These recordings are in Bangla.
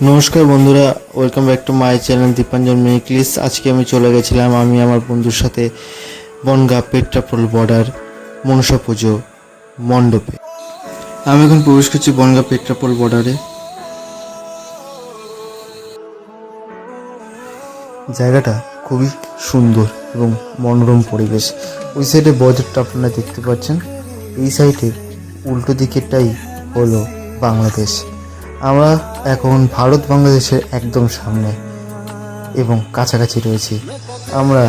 নমস্কার বন্ধুরা, welcome back to my channel Dipanjan মেনিক্লিস। আজকে আমি চলে গেছিলাম আমি আমার বন্ধুর সাথে বনগাঁ পেট্রাপোল বর্ডার মনসা পুজো মণ্ডপে। আমি এখন প্রবেশ করছি বনগাঁ পেট্রাপোল বর্ডারে। জায়গাটা খুবই সুন্দর এবং মনোরম পরিবেশ। ওই সাইডে বর্ডারটা আপনারা দেখতে পাচ্ছেন, এই সাইডের উল্টো দিকেরটাই হলো বাংলাদেশ। আমরা এখন ভারত বাংলাদেশের একদম সামনে এবং কাছাকাছি রয়েছি। আমরা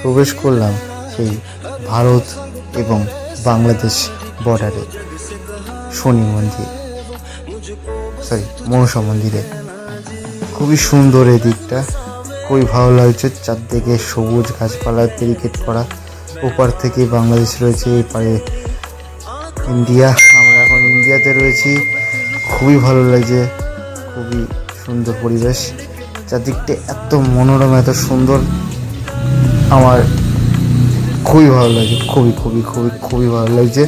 প্রবেশ করলাম সেই ভারত এবং বাংলাদেশ বর্ডারে মনসা মন্দিরে। খুবই সুন্দর এই দিকটা, খুবই ভালো লাগছে। চারদিকে সবুজ গাছপালা ব্যারিকেড করা, ওপার থেকে বাংলাদেশ রয়েছে, এপারে ইন্ডিয়া। আমরা এখন ইন্ডিয়াতে রয়েছি। খুবই ভালো লাগছে, খুবই সুন্দর পরিবেশ। চারদিকটা এত মনোরম, এত সুন্দর, আমার খুবই ভালো লাগছে। খুবই খুবই খুবই খুবই ভালো লাগছে।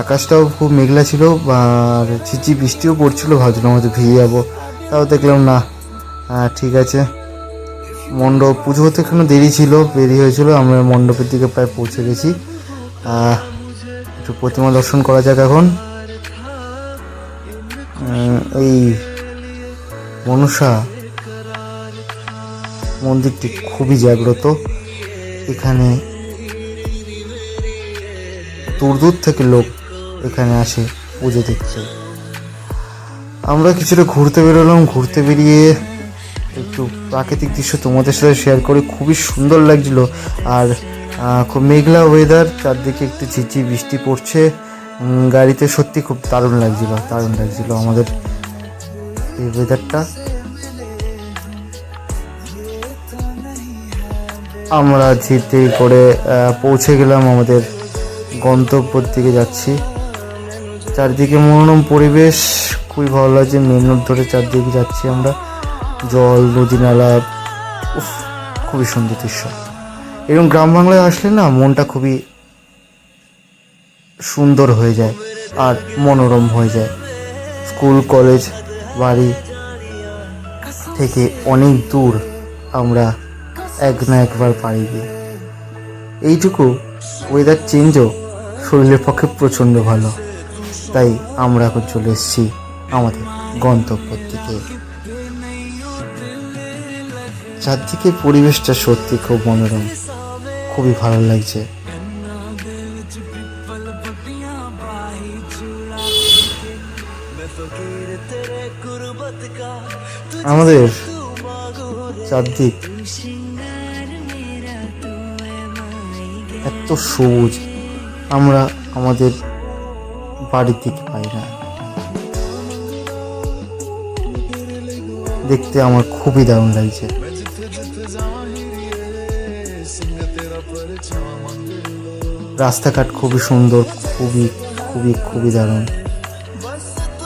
আকাশটাও খুব মেঘলা ছিল, আর ঝিঝি বৃষ্টিও পড়ছিল। ভাবছিলাম হয়তো ভিজে যাবো, তাও দেখলাম না, ঠিক আছে। মণ্ডপ পুজো হতে এখনো দেরি ছিল, দেরি হয়েছিল। আমরা মণ্ডপের দিকে প্রায় পৌঁছে গেছি। একটু প্রতিমা দর্শন করা যাক এখন। এই মনসা মন্দিরটি খুবই জাগ্রত। এখানে দূর দূর থেকে লোক এখানে আসে পুজো দেখতে। আমরা কিছুটা ঘুরতে বেরোলাম। ঘুরতে বেরিয়ে একটু প্রাকৃতিক দৃশ্য তোমাদের সাথে শেয়ার করে খুবই সুন্দর লাগছিল। আর খুব মেঘলা ওয়েদার, চারদিকে একটু ঝিঝি বৃষ্টি পড়ছে। গাড়িতে সত্যি খুব দারুণ লাগছিল আমাদের এই ওয়েদারটা। আমরা ধীরে করে পৌঁছে গেলাম আমাদের গন্তব্যের দিকে যাচ্ছি। চারদিকে মনোরম পরিবেশ, খুবই ভালো লাগছে। মেন রোড ধরে চারদিকে যাচ্ছি আমরা, জল, নদী নালা, খুবই সুন্দর দৃশ্য। এরকম গ্রাম বাংলায় আসলে না মনটা খুবই সুন্দর হয়ে যায় আর মনোরম হয়ে যায়। স্কুল, কলেজ, বাড়ি থেকে অনেক দূর আমরা এক না একবার পাড়ি দিই। এইটুকু ওয়েদার চেঞ্জও শরীরের পক্ষে প্রচণ্ড ভালো। তাই আমরা এখন চলে এসেছি আমাদের গন্তব্যের দিকে। চারদিকে পরিবেশটা সত্যি খুব মনোরম, খুবই ভালো লাগছে। আমাদের চারদিক এত সবুজ, আমরা আমাদের বাড়ির দিকে পাই না। দেখতে আমার খুবই দারুণ লাগছে। রাস্তাঘাট খুবই সুন্দর, খুবই খুবই খুবই দারুণ।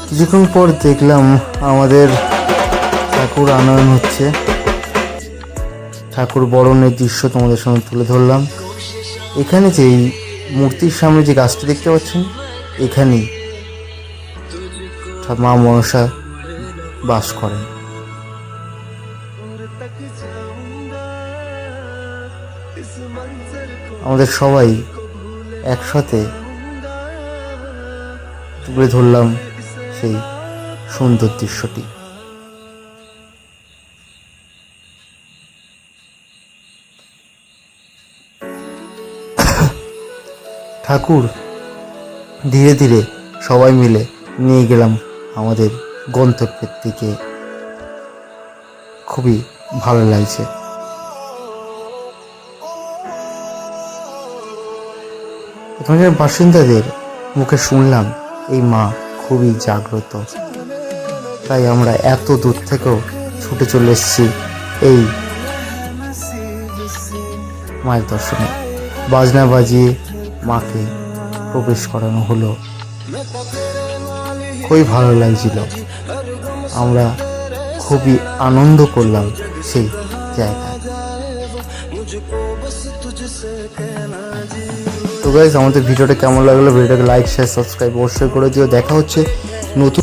কিছুক্ষণ পর দেখলাম আমাদের ঠাকুর আনয়ন হচ্ছে। ঠাকুর বরণের দৃশ্য তোমাদের সামনে তুলে ধরলাম। এখানে যে মূর্তির সামনে যে গাছটা দেখতে পাচ্ছেন, এখানেই মা মনসা বাস করেন। আমাদের সবাই একসাথে তুলে ধরলাম সেই সুন্দর দৃশ্যটি। ঠাকুর ধীরে ধীরে সবাই মিলে নিয়ে গেলাম আমাদের গন্তব্যের দিকে। খুবই ভালো লাগছে। এখানকার বাসিন্দাদের মুখে শুনলাম এই মা খুবই জাগ্রত। তাই আমরা এত দূর থেকেও ছুটে চলে এসেছি এই মায়ের দর্শনে। বাজনা বাজিয়ে মাকে প্রবেশ করানো হলো। খুবই ভালো লাগছিল। আমরা খুবই আনন্দ করলাম সেই জায়গায়। তো গাইস, আমাদের ভিডিওটা কেমন লাগলো? ভিডিওটাকে লাইক, শেয়ার, সাবস্ক্রাইব অবশ্যই করে দিও। দেখা হচ্ছে নতুন